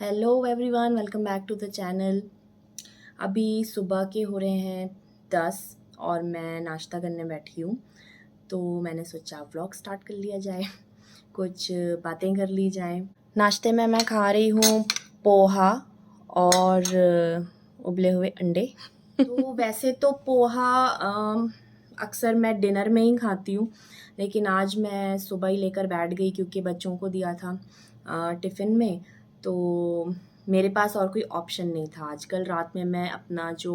Hello everyone, welcome back to the channel. अभी सुबह के हो रहे हैं 10 और मैं नाश्ता करने बैठी हूँ। तो मैंने सोचा व्लॉग स्टार्ट कर लिया जाए, कुछ बातें कर ली जाएं। नाश्ते में मैं खा रही हूँ पोहा और उबले हुए अंडे। तो वैसे तो पोहा अक्सर मैं डिनर में ही खाती हूँ, लेकिन आज मैं सुबह ही लेकर बैठ गई क्योंकि बच्चों को दिया था टिफ़िन में। तो मेरे पास और कोई ऑप्शन नहीं था। आजकल रात में मैं अपना जो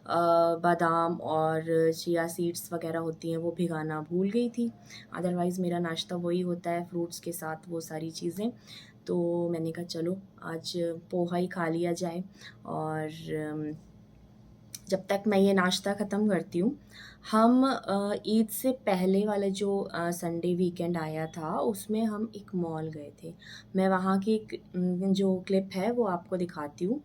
बादाम और चिया सीड्स वगैरह होती हैं वो भिगाना भूल गई थी। अदरवाइज़ मेरा नाश्ता वही होता है, फ्रूट्स के साथ वो सारी चीज़ें। तो मैंने कहा चलो आज पोहा ही खा लिया जाए। और जब तक मैं ये नाश्ता ख़त्म करती हूँ, हम ईद से पहले वाला जो संडे वीकेंड आया था उसमें हम एक मॉल गए थे। मैं वहाँ की जो क्लिप है वो आपको दिखाती हूँ।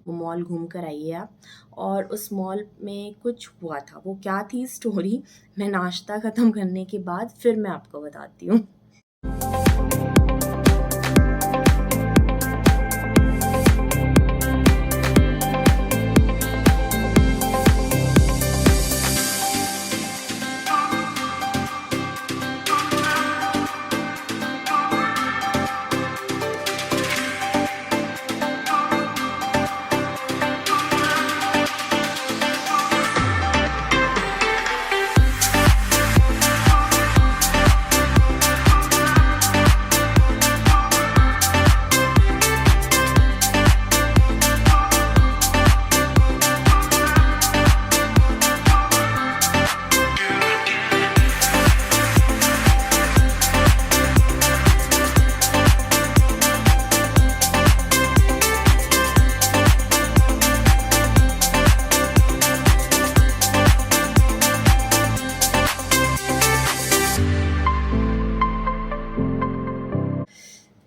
वो मॉल घूम कर आइए आप। और उस मॉल में कुछ हुआ था, वो क्या थी स्टोरी मैं नाश्ता ख़त्म करने के बाद फिर मैं आपको बताती हूँ।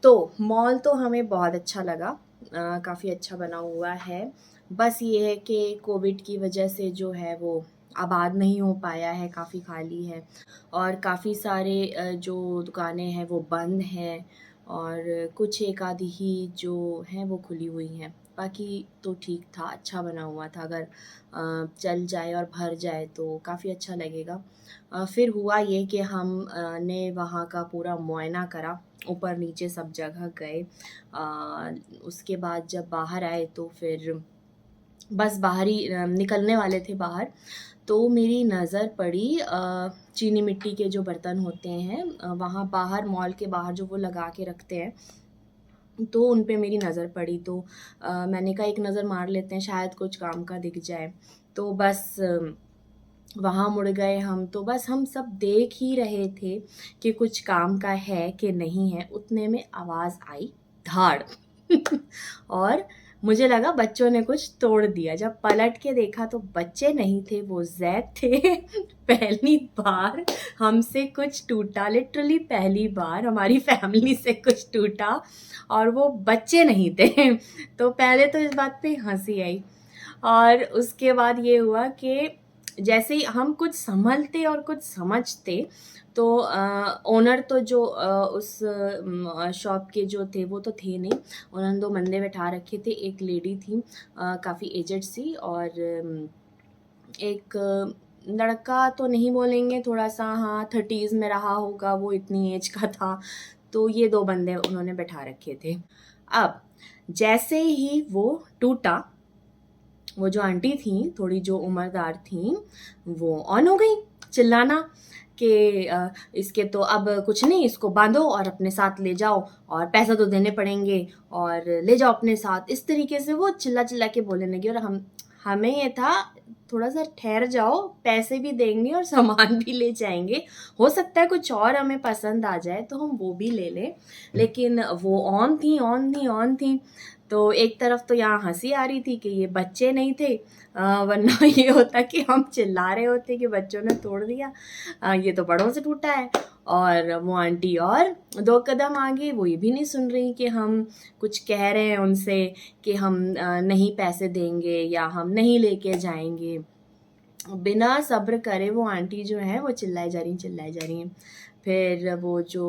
तो मॉल तो हमें बहुत अच्छा लगा, काफ़ी अच्छा बना हुआ है। बस ये है कि कोविड की वजह से जो है वो आबाद नहीं हो पाया है, काफ़ी खाली है। और काफ़ी सारे जो दुकानें हैं वो बंद हैं और कुछ एक आधी ही जो हैं वो खुली हुई हैं। बाकी तो ठीक था, अच्छा बना हुआ था। अगर चल जाए और भर जाए तो काफ़ी अच्छा लगेगा। फिर हुआ ये कि हम ने वहाँ का पूरा मुआयना करा, ऊपर नीचे सब जगह गए। उसके बाद जब बाहर आए तो फिर बस बाहर ही निकलने वाले थे बाहर, तो मेरी नज़र पड़ी चीनी मिट्टी के जो बर्तन होते हैं वहाँ बाहर, मॉल के बाहर जो वो लगा के रखते हैं, तो उन पे मेरी नज़र पड़ी। तो मैंने कहा एक नज़र मार लेते हैं, शायद कुछ काम का दिख जाए। तो बस वहाँ मुड़ गए हम। तो बस हम सब देख ही रहे थे कि कुछ काम का है कि नहीं है। उतने में आवाज़ आई धाड़ और मुझे लगा बच्चों ने कुछ तोड़ दिया। जब पलट के देखा तो बच्चे नहीं थे, वो ज़ैद थे। पहली बार हमसे कुछ टूटा, लिटरली पहली बार हमारी फैमिली से कुछ टूटा और वो बच्चे नहीं थे। तो पहले तो इस बात पे हंसी आई और उसके बाद ये हुआ कि जैसे ही हम कुछ संभलते और कुछ समझते तो ओनर तो जो उस शॉप के जो थे वो तो थे नहीं। उन्होंने 2 बंदे बैठा रखे थे। एक लेडी थी काफ़ी एजड सी, और एक लड़का तो नहीं बोलेंगे, थोड़ा सा हाँ 30s में रहा होगा, वो इतनी एज का था। तो ये 2 बंदे उन्होंने बैठा रखे थे। अब जैसे ही वो टूटा, वो जो आंटी थी थोड़ी जो उम्रदार थी, वो ऑन हो गई चिल्लाना कि इसके तो अब कुछ नहीं, इसको बांधो और अपने साथ ले जाओ और पैसा तो देने पड़ेंगे और ले जाओ अपने साथ। इस तरीके से वो चिल्ला चिल्ला के बोलने लगी। और हमें ये था थोड़ा सा ठहर जाओ, पैसे भी देंगे और सामान भी ले जाएंगे, हो सकता है कुछ और हमें पसंद आ जाए तो हम वो भी ले लें। लेकिन वो ऑन थी ऑन थी ऑन थी। तो एक तरफ तो यहाँ हंसी आ रही थी कि ये बच्चे नहीं थे, वरना ये होता कि हम चिल्ला रहे होते कि बच्चों ने तोड़ दिया, ये तो बड़ों से टूटा है। और वो आंटी और 2 कदम आगे, वो ये भी नहीं सुन रही कि हम कुछ कह रहे हैं उनसे कि हम नहीं पैसे देंगे या हम नहीं लेके जाएंगे। बिना सब्र करे वो आंटी जो है वो चिल्लाई जा रही हैं। फिर वो जो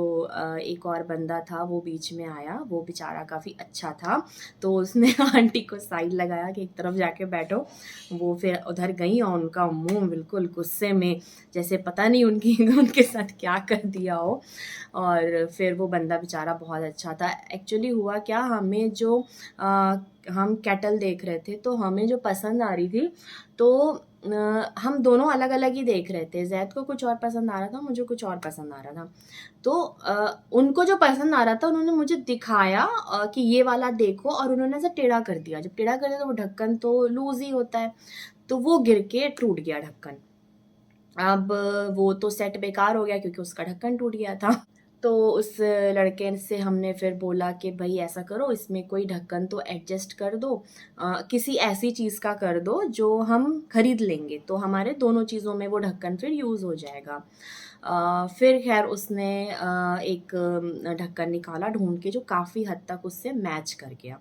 एक और बंदा था वो बीच में आया, वो बेचारा काफ़ी अच्छा था, तो उसने आंटी को साइड लगाया कि एक तरफ जाके बैठो। वो फिर उधर गई और उनका मुंह बिल्कुल गुस्से में, जैसे पता नहीं उनकी उनके साथ क्या कर दिया हो। और फिर वो बंदा बेचारा बहुत अच्छा था। एक्चुअली हुआ क्या, हमें जो हम केटल देख रहे थे तो हमें जो पसंद आ रही थी, तो हम दोनों अलग अलग ही देख रहे थे। जैद को कुछ और पसंद आ रहा था, मुझे कुछ और पसंद आ रहा था। तो उनको जो पसंद आ रहा था उन्होंने मुझे दिखाया कि ये वाला देखो, और उन्होंने ऐसा टेढ़ा कर दिया। जब टेढ़ा कर दिया तो वो ढक्कन तो लूज ही होता है, तो वो गिर के टूट गया ढक्कन। अब वो तो सेट बेकार हो गया क्योंकि उसका ढक्कन टूट गया था। तो उस लड़के से हमने फिर बोला कि भाई ऐसा करो, इसमें कोई ढक्कन तो एडजस्ट कर दो, किसी ऐसी चीज़ का कर दो जो हम खरीद लेंगे, तो हमारे दोनों चीज़ों में वो ढक्कन फिर यूज़ हो जाएगा। फिर खैर उसने एक ढक्कन निकाला ढूंढ के जो काफ़ी हद तक उससे मैच कर गया।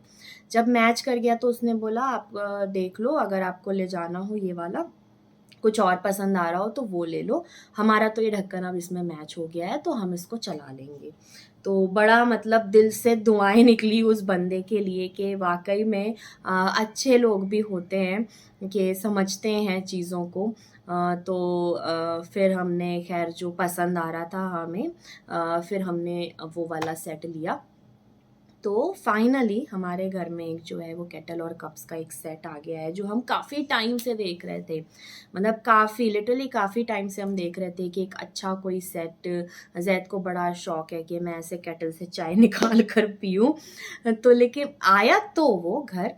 जब मैच कर गया तो उसने बोला आप देख लो, अगर आपको ले जाना हो ये वाला, कुछ और पसंद आ रहा हो तो वो ले लो, हमारा तो ये ढक्कन अब इसमें मैच हो गया है तो हम इसको चला लेंगे। तो बड़ा मतलब दिल से दुआएं निकली उस बंदे के लिए कि वाकई में अच्छे लोग भी होते हैं कि समझते हैं चीज़ों को। तो फिर हमने खैर जो पसंद आ रहा था हमें, फिर हमने वो वाला सेट लिया। तो फाइनली हमारे घर में एक जो है वो केटल और कप्स का एक सेट आ गया है, जो हम काफ़ी टाइम से देख रहे थे। मतलब काफ़ी लिटरली काफ़ी टाइम से हम देख रहे थे कि एक अच्छा कोई सेट, जैद को बड़ा शौक है कि मैं ऐसे केटल से चाय निकाल कर पीऊँ। तो लेकिन आया तो वो घर,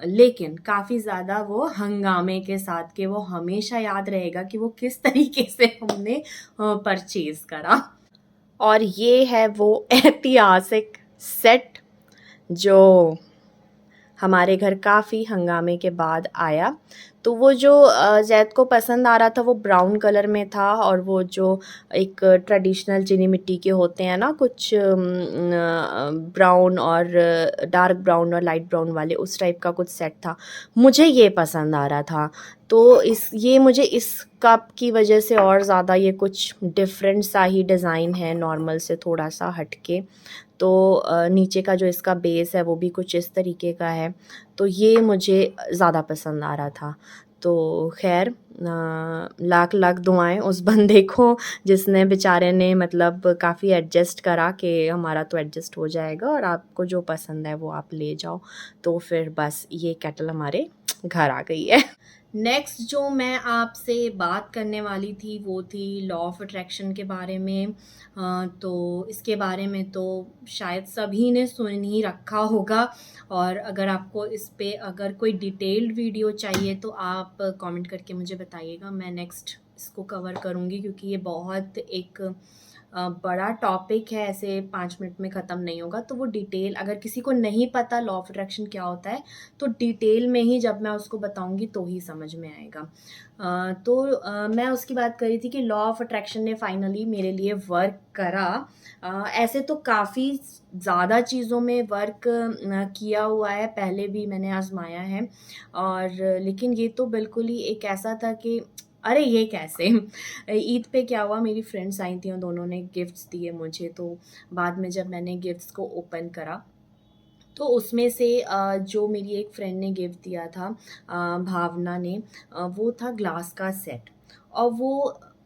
लेकिन काफ़ी ज़्यादा वो हंगामे के साथ, कि वो हमेशा याद रहेगा कि वो किस तरीके से हमने परचेज़ करा। और ये है वो ऐतिहासिक सेट जो हमारे घर काफ़ी हंगामे के बाद आया। तो वो जो जैद को पसंद आ रहा था वो ब्राउन कलर में था, और वो जो एक ट्रेडिशनल चीनी मिट्टी के होते हैं ना कुछ, ब्राउन और डार्क ब्राउन और लाइट ब्राउन वाले, उस टाइप का कुछ सेट था। मुझे ये पसंद आ रहा था, तो ये मुझे इस कप की वजह से और ज़्यादा, ये कुछ डिफरेंट सा ही डिज़ाइन है, नॉर्मल से थोड़ा सा हटके। तो नीचे का जो इसका बेस है वो भी कुछ इस तरीके का है, तो ये मुझे ज़्यादा पसंद आ रहा था। तो खैर लाख लाख दुआएं उस बंदे को जिसने बेचारे ने मतलब काफ़ी एडजस्ट करा कि हमारा तो एडजस्ट हो जाएगा और आपको जो पसंद है वो आप ले जाओ। तो फिर बस ये केटल हमारे घर आ गई है। नेक्स्ट जो मैं आपसे बात करने वाली थी वो थी लॉ ऑफ अट्रैक्शन के बारे में। तो इसके बारे में तो शायद सभी ने सुन ही रखा होगा, और अगर आपको इस पे अगर कोई डिटेल्ड वीडियो चाहिए तो आप कमेंट करके मुझे बताइएगा, मैं नेक्स्ट इसको कवर करूँगी, क्योंकि ये बहुत एक बड़ा टॉपिक है, ऐसे 5 मिनट में ख़त्म नहीं होगा। तो वो डिटेल, अगर किसी को नहीं पता लॉ ऑफ अट्रैक्शन क्या होता है, तो डिटेल में ही जब मैं उसको बताऊंगी तो ही समझ में आएगा। मैं उसकी बात कर रही थी कि लॉ ऑफ अट्रैक्शन ने फाइनली मेरे लिए वर्क करा। ऐसे तो काफ़ी ज़्यादा चीज़ों में वर्क किया हुआ है, पहले भी मैंने आजमाया है, और लेकिन ये तो बिल्कुल ही एक ऐसा था कि अरे ये कैसे। ईद पे क्या हुआ, मेरी फ्रेंड्स आई थी और दोनों ने गिफ्ट्स दिए मुझे, तो बाद में जब मैंने गिफ्ट्स को ओपन करा तो उसमें से जो मेरी एक फ्रेंड ने गिफ्ट दिया था, भावना ने, वो था ग्लास का सेट। और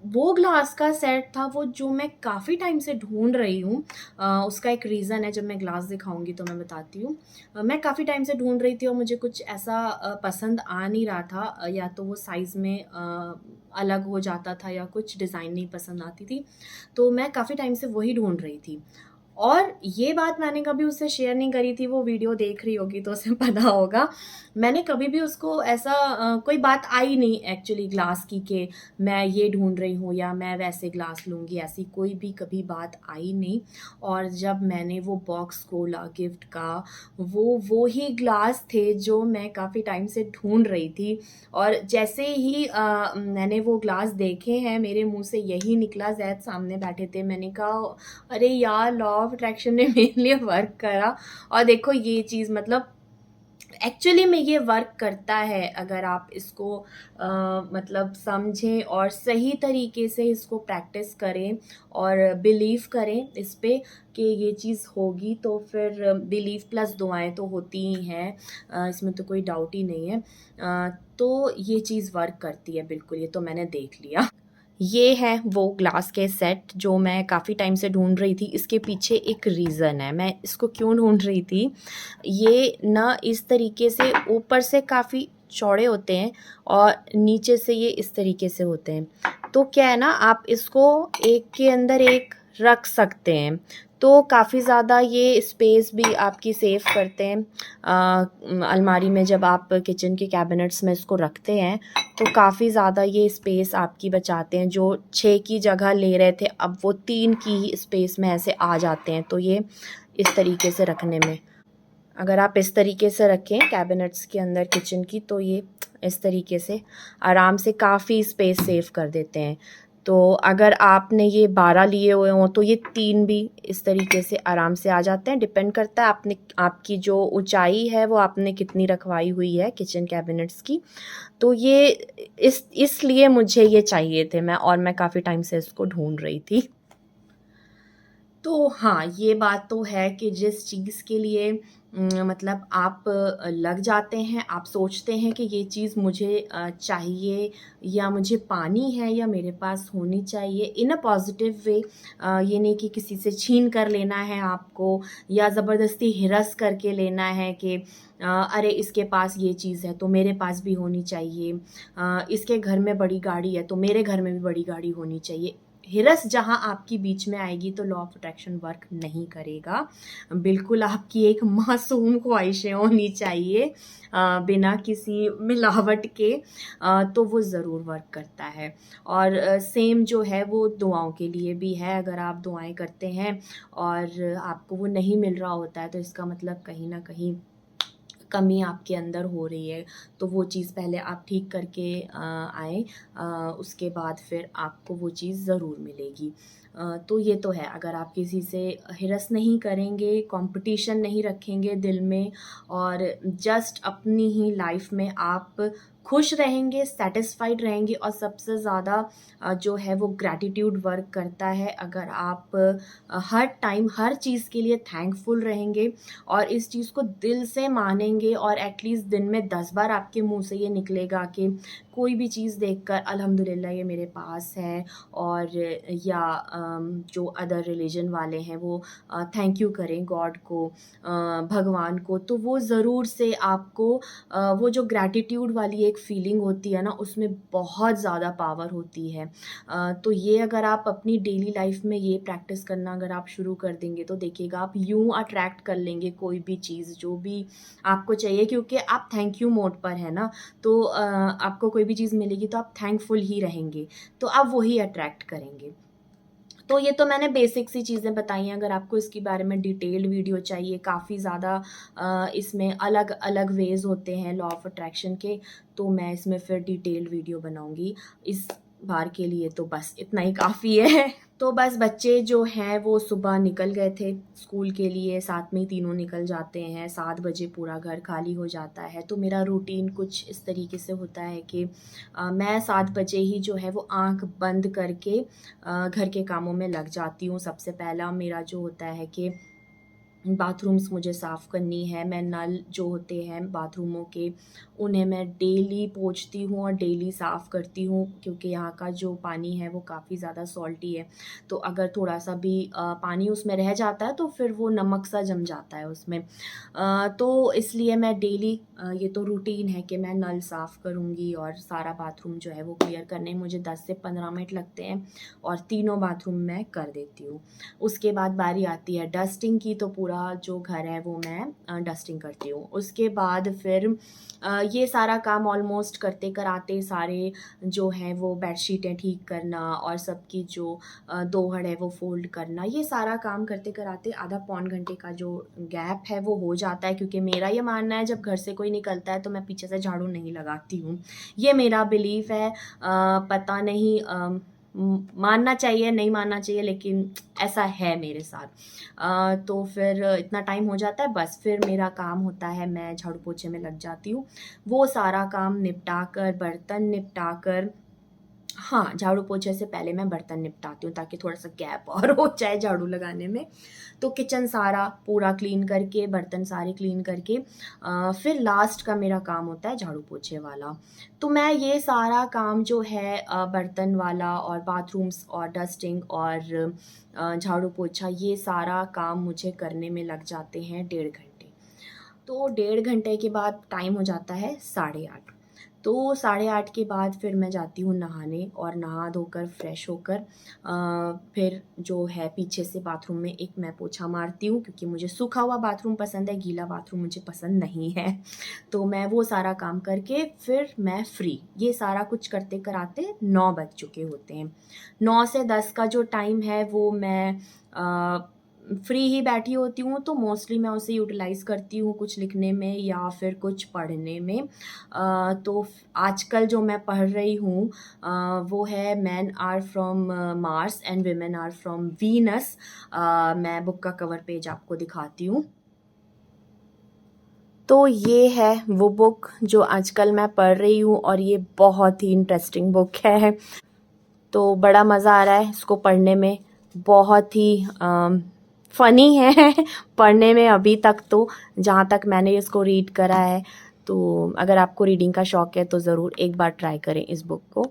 वो ग्लास का सेट था वो जो मैं काफ़ी टाइम से ढूंढ रही हूँ। उसका एक रीज़न है, जब मैं ग्लास दिखाऊंगी तो मैं बताती हूँ। मैं काफ़ी टाइम से ढूंढ रही थी और मुझे कुछ ऐसा पसंद आ नहीं रहा था, या तो वो साइज़ में अलग हो जाता था या कुछ डिज़ाइन नहीं पसंद आती थी, तो मैं काफ़ी टाइम से वही ढूंढ रही थी। और ये बात मैंने कभी उससे शेयर नहीं करी थी, वो वीडियो देख रही होगी तो उसे पता होगा। मैंने कभी भी उसको ऐसा कोई बात आई नहीं एक्चुअली ग्लास की कि मैं ये ढूंढ रही हूँ या मैं वैसे ग्लास लूँगी, ऐसी कोई भी कभी बात आई नहीं। और जब मैंने वो बॉक्स खोला गिफ्ट का, वो ही ग्लास थे जो मैं काफ़ी टाइम से ढूंढ रही थी। और जैसे ही मैंने वो ग्लास देखे हैं, मेरे मुंह से यही निकला, जैद सामने बैठे थे, मैंने कहा अरे यार लॉ ऑफ अट्रैक्शन ने मेरे लिए वर्क करा। और देखो ये चीज़ मतलब एक्चुअली में ये वर्क करता है अगर आप इसको मतलब समझें और सही तरीके से इसको प्रैक्टिस करें और बिलीव करें इस पे कि ये चीज़ होगी, तो फिर बिलीव प्लस दुआएं तो होती ही हैं, इसमें तो कोई डाउट ही नहीं है। तो ये चीज़ वर्क करती है बिल्कुल, ये तो मैंने देख लिया। ये है वो ग्लास के सेट जो मैं काफ़ी टाइम से ढूंढ रही थी। इसके पीछे एक रीज़न है, मैं इसको क्यों ढूंढ रही थी। ये ना इस तरीके से ऊपर से काफ़ी चौड़े होते हैं और नीचे से ये इस तरीके से होते हैं। तो क्या है ना, आप इसको एक के अंदर एक रख सकते हैं, तो काफ़ी ज़्यादा ये स्पेस भी आपकी सेव करते हैं। अलमारी में जब आप किचन के कैबिनेट्स में इसको रखते हैं तो काफ़ी ज़्यादा ये स्पेस आपकी बचाते हैं। जो 6 की जगह ले रहे थे अब वो 3 की ही स्पेस में ऐसे आ जाते हैं। तो ये इस तरीके से रखने में, अगर आप इस तरीके से रखें कैबिनेट्स के अंदर किचन की, तो ये इस तरीके से आराम से काफ़ी स्पेस सेव कर देते हैं। तो अगर आपने ये 12 लिए हुए हों तो ये 3 भी इस तरीके से आराम से आ जाते हैं। डिपेंड करता है आपने, आपकी जो ऊंचाई है वो आपने कितनी रखवाई हुई है किचन कैबिनेट्स की। तो ये इसलिए मुझे ये चाहिए थे, मैं काफ़ी टाइम से इसको ढूंढ रही थी। तो हाँ, ये बात तो है कि जिस चीज़ के लिए मतलब आप लग जाते हैं, आप सोचते हैं कि ये चीज़ मुझे चाहिए या मुझे पानी है या मेरे पास होनी चाहिए इन अ पॉजिटिव वे। ये नहीं कि किसी से छीन कर लेना है आपको या ज़बरदस्ती हिरस करके लेना है कि अरे इसके पास ये चीज़ है तो मेरे पास भी होनी चाहिए, इसके घर में बड़ी गाड़ी है तो मेरे घर में भी बड़ी गाड़ी होनी चाहिए। हिरस जहाँ आपकी बीच में आएगी तो लॉ ऑफ अट्रैक्शन वर्क नहीं करेगा। बिल्कुल आपकी एक मासूम ख्वाहिशें होनी चाहिए, बिना किसी मिलावट के, तो वो ज़रूर वर्क करता है। और सेम जो है वो दुआओं के लिए भी है। अगर आप दुआएं करते हैं और आपको वो नहीं मिल रहा होता है तो इसका मतलब कहीं ना कहीं कमी आपके अंदर हो रही है। तो वो चीज़ पहले आप ठीक करके आएँ, उसके बाद फिर आपको वो चीज़ ज़रूर मिलेगी। तो ये तो है, अगर आप किसी से हिरस नहीं करेंगे, कंपटीशन नहीं रखेंगे दिल में और जस्ट अपनी ही लाइफ में आप खुश रहेंगे, सैटिस्फाइड रहेंगे और सबसे ज़्यादा जो है वो ग्रैटिट्यूड वर्क करता है। अगर आप हर टाइम हर चीज़ के लिए थैंकफुल रहेंगे और इस चीज़ को दिल से मानेंगे और एटलीस्ट दिन में 10 बार आपके मुंह से ये निकलेगा कि कोई भी चीज़ देखकर अल्हम्दुलिल्लाह ये मेरे पास है, और या जो अदर रिलीजन वाले हैं वो थैंक यू करें गॉड को, भगवान को, तो वो ज़रूर से आपको वो जो ग्रैटिट्यूड वाली एक फीलिंग होती है ना, उसमें बहुत ज़्यादा पावर होती है। तो ये अगर आप अपनी डेली लाइफ में ये प्रैक्टिस करना अगर आप शुरू कर देंगे तो देखिएगा आप यूं अट्रैक्ट कर लेंगे कोई भी चीज़ जो भी आपको चाहिए, क्योंकि आप थैंक यू मोड पर है ना। तो आपको कोई भी चीज़ मिलेगी तो आप थैंकफुल ही रहेंगे, तो आप वही अट्रैक्ट करेंगे। तो ये तो मैंने बेसिक सी चीज़ें बताई हैं। अगर आपको इसके बारे में डिटेल्ड वीडियो चाहिए, काफ़ी ज़्यादा इसमें अलग अलग वेज होते हैं लॉ ऑफ अट्रैक्शन के, तो मैं इसमें फिर डिटेल्ड वीडियो बनाऊंगी। इस बार के लिए तो बस इतना ही काफ़ी है। तो बस बच्चे जो हैं वो सुबह निकल गए थे स्कूल के लिए, साथ में ही तीनों निकल जाते हैं। 7 बजे पूरा घर खाली हो जाता है। तो मेरा रूटीन कुछ इस तरीके से होता है कि मैं 7 बजे ही जो है वो आंख बंद करके घर के कामों में लग जाती हूँ। सबसे पहला मेरा जो होता है कि बाथरूम्स मुझे साफ़ करनी है। मैं नल जो होते हैं बाथरूमों के, उन्हें मैं डेली पोंछती हूँ और डेली साफ़ करती हूँ, क्योंकि यहाँ का जो पानी है वो काफ़ी ज़्यादा सॉल्टी है। तो अगर थोड़ा-सा भी पानी उसमें रह जाता है तो फिर वो नमक सा जम जाता है उसमें। तो इसलिए मैं डेली ये तो रूटीन है कि मैं नल साफ़ करूँगी और सारा बाथरूम जो है वो क्लियर करने में मुझे 10 से 15 मिनट लगते हैं और तीनों बाथरूम मैं कर देती हूँ। उसके बाद बारी आती है डस्टिंग की, तो पूरा जो घर है वो मैं डस्टिंग करती हूँ। उसके बाद फिर ये सारा काम ऑलमोस्ट करते कराते सारे जो है वो बेडशीटें ठीक करना और सबकी जो दोहड़ है वो फोल्ड करना, ये सारा काम करते कराते आधा पौन घंटे का जो गैप है वो हो जाता है। क्योंकि मेरा ये मानना है जब घर से कोई निकलता है तो मैं पीछे से झाड़ू नहीं लगाती हूँ, ये मेरा बिलीफ है। पता नहीं मानना चाहिए नहीं मानना चाहिए, लेकिन ऐसा है मेरे साथ। तो फिर इतना टाइम हो जाता है, बस फिर मेरा काम होता है, मैं झाड़ू पोछे में लग जाती हूँ। वो सारा काम निपटा कर, बर्तन निपटा कर, हाँ, झाड़ू पोछे से पहले मैं बर्तन निपटाती हूँ ताकि थोड़ा-सा गैप और हो जाए झाड़ू लगाने में। तो किचन सारा पूरा क्लीन करके, बर्तन सारे क्लीन करके फिर लास्ट का मेरा काम होता है झाड़ू पोछे वाला। तो मैं ये सारा काम जो है बर्तन वाला और बाथरूम्स और डस्टिंग और झाड़ू पोछा, ये सारा काम मुझे करने में लग जाते हैं 1.5 घंटे। तो 1.5 घंटे के बाद टाइम हो जाता है 8:30। तो 8:30 के बाद फिर मैं जाती हूँ नहाने, और नहा धोकर फ्रेश होकर फिर जो है पीछे से बाथरूम में एक मैं पोछा मारती हूँ, क्योंकि मुझे सूखा हुआ बाथरूम पसंद है, गीला बाथरूम मुझे पसंद नहीं है। तो मैं वो सारा काम करके फिर मैं फ्री, ये सारा कुछ करते कराते 9 बज चुके होते हैं। 9 से 10 का जो टाइम है वो मैं फ्री ही बैठी होती हूँ, तो मोस्टली मैं उसे यूटिलाइज़ करती हूँ कुछ लिखने में या फिर कुछ पढ़ने में। तो आजकल जो मैं पढ़ रही हूँ वो है man are from Mars and women are from Venus. मैं बुक का कवर पेज आपको दिखाती हूँ। तो ये है वो बुक जो आजकल मैं पढ़ रही हूँ, और ये बहुत ही इंटरेस्टिंग बुक है। तो बड़ा मज़ा आ रहा है इसको पढ़ने में, बहुत ही फ़नी है पढ़ने में अभी तक, तो जहाँ तक मैंने इसको रीड करा है। तो अगर आपको रीडिंग का शौक़ है तो ज़रूर एक बार ट्राई करें इस बुक को।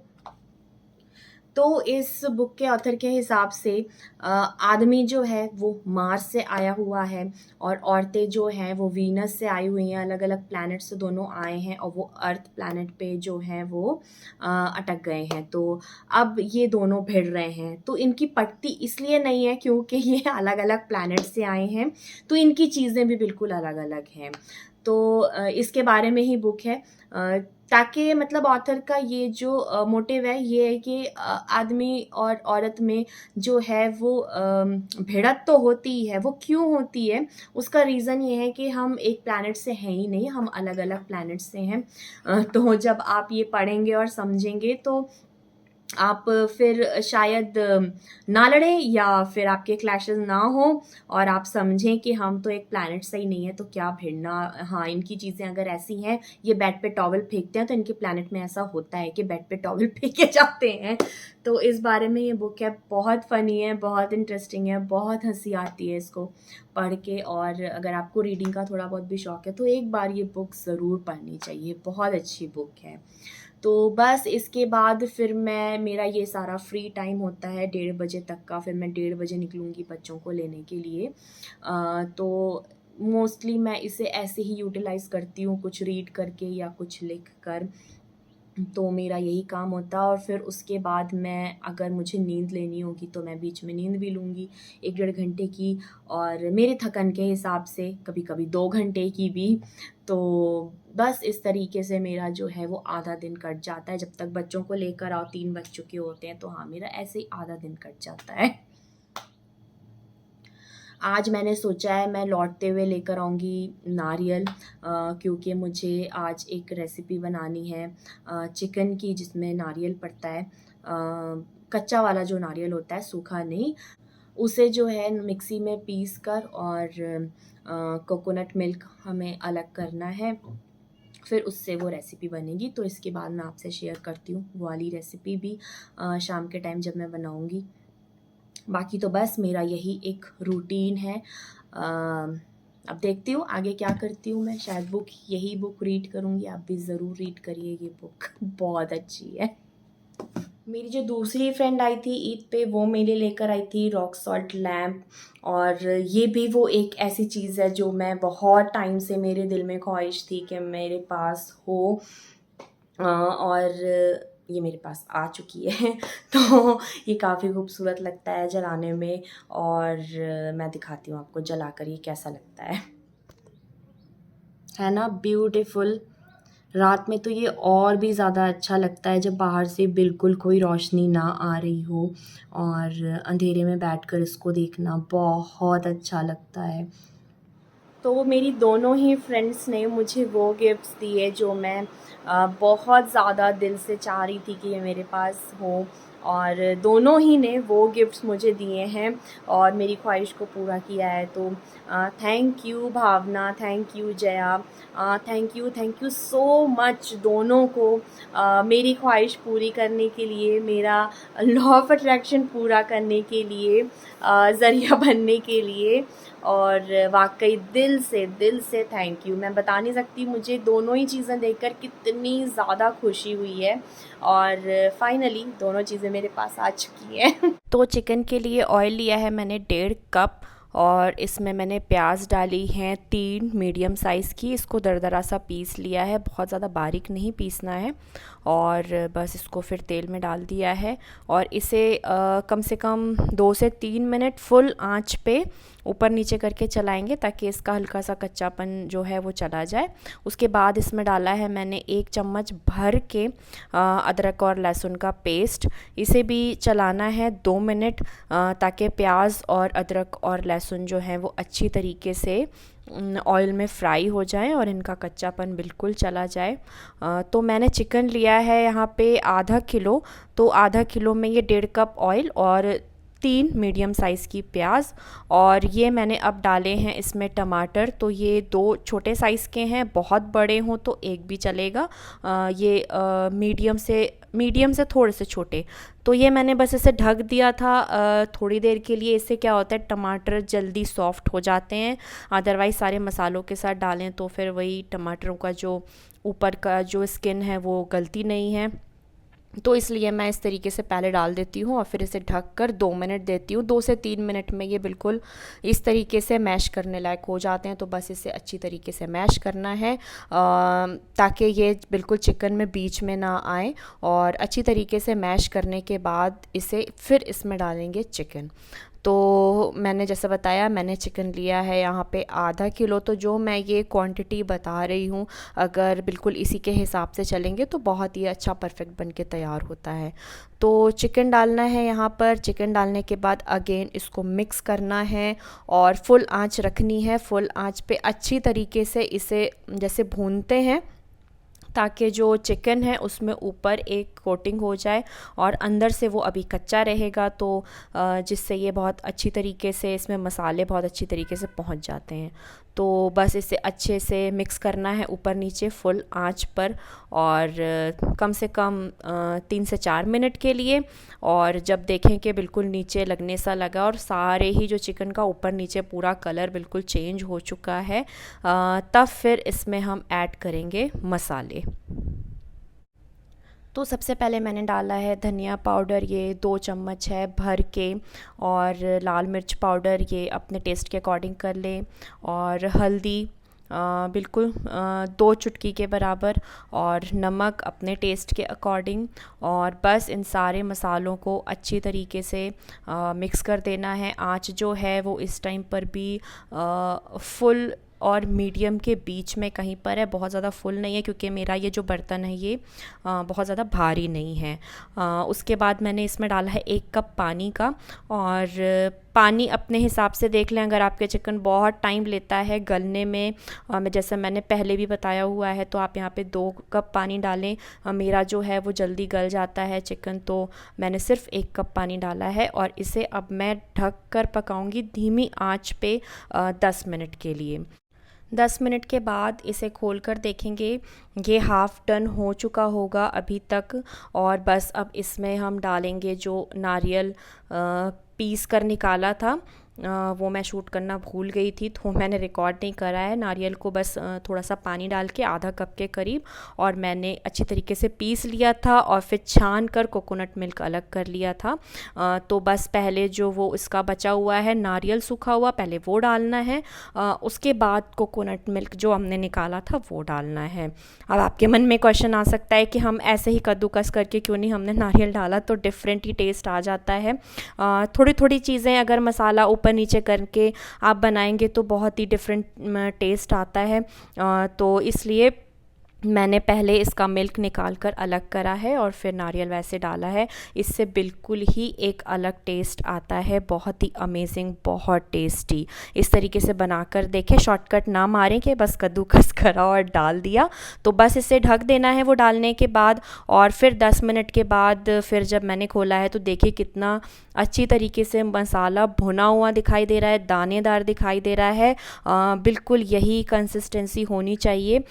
तो इस बुक के ऑथर के हिसाब से आदमी जो है वो मार्स से आया हुआ है, और औरतें जो हैं वो वीनस से आई हुई हैं, अलग अलग प्लैनेट से दोनों आए हैं, और वो अर्थ प्लैनेट पे जो हैं वो अटक गए हैं। तो अब ये दोनों भिड़ रहे हैं, तो इनकी पटती इसलिए नहीं है क्योंकि ये अलग अलग प्लैनेट से आए हैं, तो इनकी चीज़ें भी बिल्कुल अलग अलग हैं। तो इसके बारे में ही बुक है, ताकि मतलब ऑथर का ये जो मोटिव है ये है कि आदमी और औरत में जो है वो भिड़त तो होती ही है, वो क्यों होती है उसका रीज़न ये है कि हम एक प्लैनेट से हैं ही नहीं, हम अलग अलग प्लैनेट से हैं। तो जब आप ये पढ़ेंगे और समझेंगे तो आप फिर शायद ना लड़ें, या फिर आपके क्लैशेस ना हो, और आप समझें कि हम तो एक प्लैनेट से ही नहीं है, तो क्या भिड़ना। हाँ, इनकी चीज़ें अगर ऐसी हैं, ये बेड पे टॉवल फेंकते हैं, तो इनके प्लैनेट में ऐसा होता है कि बेड पे टॉवल फेंके जाते हैं। तो इस बारे में ये बुक है, बहुत फ़नी है, बहुत इंटरेस्टिंग है, बहुत हंसी आती है इसको पढ़ के। और अगर आपको रीडिंग का थोड़ा बहुत भी शौक़ है तो एक बार ये बुक ज़रूर पढ़नी चाहिए, बहुत अच्छी बुक है। तो बस इसके बाद फिर मेरा ये सारा फ्री टाइम होता है 1:30 बजे तक का, फिर मैं 1:30 बजे निकलूँगी बच्चों को लेने के लिए। तो मोस्टली मैं इसे ऐसे ही यूटिलाइज़ करती हूँ, कुछ रीड करके या कुछ लिख कर। तो मेरा यही काम होता है, और फिर उसके बाद मैं अगर मुझे नींद लेनी होगी तो मैं बीच में नींद भी लूँगी 1-1.5 घंटे की, और मेरे थकन के हिसाब से कभी-कभी 2 घंटे की भी। तो बस इस तरीके से मेरा जो है वो आधा दिन कट जाता है, जब तक बच्चों को लेकर आओ 3 बज चुके होते हैं, तो हाँ, मेरा ऐसे ही आधा दिन कट जाता है। आज मैंने सोचा है मैं लौटते हुए लेकर आऊँगी नारियल, क्योंकि मुझे आज एक रेसिपी बनानी है चिकन की, जिसमें नारियल पड़ता है। कच्चा वाला जो नारियल होता है, सूखा नहीं, उसे जो है मिक्सी में पीस कर, और कोकोनट मिल्क हमें अलग करना है, फिर उससे वो रेसिपी बनेगी। तो इसके बाद मैं आपसे शेयर करती हूँ वो वाली रेसिपी भी शाम के टाइम जब मैं बनाऊँगी। बाकी तो बस मेरा यही एक रूटीन है। अब देखती हूँ आगे क्या करती हूँ मैं, शायद यही बुक रीड करूँगी। आप भी ज़रूर रीड करिए, ये बुक बहुत अच्छी है। मेरी जो दूसरी फ्रेंड आई थी ईद पे, वो मेरे लेकर आई थी रॉक सॉल्ट लैम्प, और ये भी वो एक ऐसी चीज़ है जो मैं बहुत टाइम से मेरे दिल में ख्वाहिश थी कि मेरे पास हो, और ये मेरे पास आ चुकी है। तो ये काफ़ी खूबसूरत लगता है जलाने में, और मैं दिखाती हूँ आपको जलाकर ये कैसा लगता है ना, ब्यूटीफुल। रात में तो ये और भी ज़्यादा अच्छा लगता है, जब बाहर से बिल्कुल कोई रोशनी ना आ रही हो, और अंधेरे में बैठकर इसको देखना बहुत अच्छा लगता है। तो मेरी दोनों ही फ्रेंड्स ने मुझे वो गिफ्ट्स दिए जो मैं बहुत ज़्यादा दिल से चाह रही थी कि ये मेरे पास हो, और दोनों ही ने वो गिफ्ट्स मुझे दिए हैं और मेरी ख्वाहिश को पूरा किया है। तो thank you Bhavna, thank you Jaya, thank you so much दोनों को मेरी ख्वाहिश पूरी करने के लिए, मेरा लॉ ऑफ अट्रैक्शन पूरा करने के लिए, ज़रिया बनने के लिए। और वाकई दिल से थैंक यू। मैं बता नहीं सकती मुझे दोनों ही चीज़ें देखकर कितनी ज़्यादा खुशी हुई है और फाइनली दोनों चीज़ें मेरे पास आ चुकी हैं। तो चिकन के लिए ऑयल लिया है मैंने 1.5 कप और इसमें मैंने प्याज डाली हैं 3 मीडियम साइज़ की। इसको दरदरा सा पीस लिया है, बहुत ज़्यादा बारीक नहीं पीसना है। और बस इसको फिर तेल में डाल दिया है और इसे कम से कम 2 से 3 मिनट फुल आंच पे ऊपर नीचे करके चलाएंगे ताकि इसका हल्का सा कच्चापन जो है वो चला जाए। उसके बाद इसमें डाला है मैंने 1 चम्मच भर के अदरक और लहसुन का पेस्ट। इसे भी चलाना है 2 मिनट ताकि प्याज और अदरक और लहसुन जो है वो अच्छी तरीके से ऑयल में फ्राई हो जाए और इनका कच्चापन बिल्कुल चला जाए। तो मैंने चिकन लिया है यहाँ पे आधा किलो, तो आधा किलो में ये 1.5 कप ऑयल और 3 मीडियम साइज़ की प्याज। और ये मैंने अब डाले हैं इसमें टमाटर, तो ये 2 छोटे साइज़ के हैं, बहुत बड़े हों तो एक भी चलेगा। ये मीडियम से थोड़े से छोटे। तो ये मैंने बस इसे ढक दिया था थोड़ी देर के लिए। इससे क्या होता है टमाटर जल्दी सॉफ्ट हो जाते हैं, अदरवाइज़ सारे मसालों के साथ डालें तो फिर वही टमाटरों का जो ऊपर का जो स्किन है वो गलती नहीं है। तो इसलिए मैं इस तरीके से पहले डाल देती हूँ और फिर इसे ढक कर 2 मिनट देती हूँ। 2 से 3 मिनट में ये बिल्कुल इस तरीके से मैश करने लायक हो जाते हैं। तो बस इसे अच्छी तरीके से मैश करना है ताकि ये बिल्कुल चिकन में बीच में ना आए। और अच्छी तरीके से मैश करने के बाद इसे फिर इसमें डालेंगे चिकन। तो मैंने जैसे बताया मैंने चिकन लिया है यहाँ पे आधा किलो। तो जो मैं ये क्वांटिटी बता रही हूँ अगर बिल्कुल इसी के हिसाब से चलेंगे तो बहुत ही अच्छा परफेक्ट बन के तैयार होता है। तो चिकन डालना है यहाँ पर। चिकन डालने के बाद अगेन इसको मिक्स करना है और फुल आंच रखनी है। फुल आंच पे अच्छी तरीके से इसे जैसे भूनते हैं ताकि जो चिकन है उसमें ऊपर एक कोटिंग हो जाए और अंदर से वो अभी कच्चा रहेगा। तो जिससे ये बहुत अच्छी तरीके से इसमें मसाले बहुत अच्छी तरीके से पहुंच जाते हैं। तो बस इसे अच्छे से मिक्स करना है ऊपर नीचे फुल आंच पर और कम से कम 3 से 4 मिनट के लिए। और जब देखें कि बिल्कुल नीचे लगने सा लगा और सारे ही जो चिकन का ऊपर नीचे पूरा कलर बिल्कुल चेंज हो चुका है तब फिर इसमें हम ऐड करेंगे मसाले। तो सबसे पहले मैंने डाला है धनिया पाउडर, ये 2 चम्मच है भर के। और लाल मिर्च पाउडर ये अपने टेस्ट के अकॉर्डिंग कर लें। और हल्दी बिल्कुल 2 चुटकी के बराबर। और नमक अपने टेस्ट के अकॉर्डिंग। और बस इन सारे मसालों को अच्छी तरीके से मिक्स कर देना है। आँच जो है वो इस टाइम पर भी फुल और मीडियम के बीच में कहीं पर है, बहुत ज़्यादा फुल नहीं है क्योंकि मेरा ये जो बर्तन है ये बहुत ज़्यादा भारी नहीं है। उसके बाद मैंने इसमें डाला है 1 कप पानी का। और पानी अपने हिसाब से देख लें, अगर आपके चिकन बहुत टाइम लेता है गलने में जैसे मैंने पहले भी बताया हुआ है तो आप यहाँ पे 2 कप पानी डालें। मेरा जो है वो जल्दी गल जाता है चिकन, तो मैंने सिर्फ 1 कप पानी डाला है। और इसे अब मैं ढक कर पकाऊंगी धीमी आंच पे 10 मिनट के लिए। 10 मिनट के बाद इसे खोल कर देखेंगे, ये हाफ़ डन हो चुका होगा अभी तक। और बस अब इसमें हम डालेंगे जो नारियल पीस कर निकाला था, वो मैं शूट करना भूल गई थी तो मैंने रिकॉर्ड नहीं करा है। नारियल को बस थोड़ा सा पानी डाल के आधा कप के करीब और मैंने अच्छी तरीके से पीस लिया था और फिर छान कर कोकोनट मिल्क अलग कर लिया था। तो बस पहले जो वो इसका बचा हुआ है नारियल सूखा हुआ पहले वो डालना है, उसके बाद कोकोनट मिल्क जो हमने निकाला था वो डालना है। अब आपके मन में क्वेश्चन आ सकता है कि हम ऐसे ही कद्दूकस करके क्यों नहीं हमने नारियल डाला, तो डिफरेंट ही टेस्ट आ जाता है। थोड़ी थोड़ी चीज़ें अगर मसाला ऊपर नीचे करके आप बनाएंगे तो बहुत ही डिफरेंट टेस्ट आता है। तो इसलिए मैंने पहले इसका मिल्क निकाल कर अलग करा है और फिर नारियल वैसे डाला है। इससे बिल्कुल ही एक अलग टेस्ट आता है, बहुत ही अमेजिंग, बहुत टेस्टी। इस तरीके से बनाकर देखें, शॉर्टकट ना मारें कि बस कद्दूकस करा और डाल दिया। तो बस इसे ढक देना है वो डालने के बाद, और फिर 10 मिनट के बाद फिर जब मैंने खोला है तो देखिए कितना अच्छी तरीके से मसाला भुना हुआ दिखाई दे रहा है, दानेदार दिखाई दे रहा है। बिल्कुल यही कंसिस्टेंसी होनी चाहिए।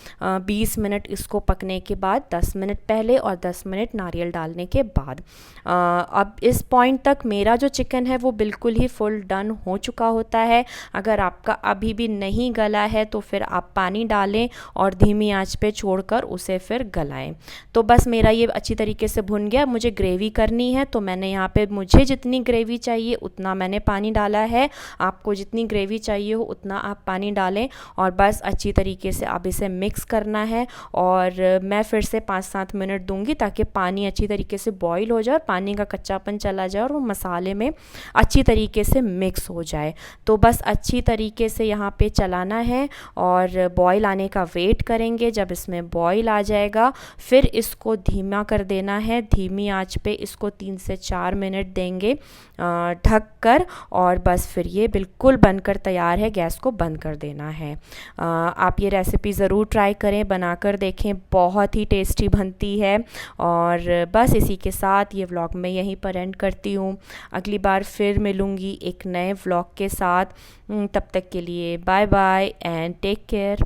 20 मिनट इसको पकने के बाद, 10 मिनट पहले और 10 मिनट नारियल डालने के बाद। अब इस पॉइंट तक मेरा जो चिकन है वो बिल्कुल ही फुल डन हो चुका होता है। अगर आपका अभी भी नहीं गला है तो फिर आप पानी डालें और धीमी आंच पे छोड़कर उसे फिर गलाएं। तो बस मेरा ये अच्छी तरीके से भुन गया। मुझे ग्रेवी करनी है तो मैंने यहाँ पे मुझे जितनी ग्रेवी चाहिए उतना मैंने पानी डाला है। आपको जितनी ग्रेवी चाहिए हो उतना आप पानी डालें और बस अच्छी तरीके से अब इसे मिक्स करना है। और मैं फिर से 5-7 मिनट दूंगी ताकि पानी अच्छी तरीके से बॉईल हो जाए और पानी का कच्चापन चला जाए और वो मसाले में अच्छी तरीके से मिक्स हो जाए। तो बस अच्छी तरीके से यहाँ पे चलाना है और बॉईल आने का वेट करेंगे। जब इसमें बॉईल आ जाएगा फिर इसको धीमा कर देना है, धीमी आंच पे इसको 3 से 4 मिनट देंगे ढक कर, और बस फिर ये बिल्कुल बनकर तैयार है। गैस को बंद कर देना है। आप ये रेसिपी ज़रूर ट्राई करें, बनाकर देखें, बहुत ही टेस्टी बनती है। और बस इसी के साथ ये व्लॉग मैं यहीं पर एंड करती हूँ। अगली बार फिर मिलूँगी एक नए व्लॉग के साथ। तब तक के लिए bye bye and take care.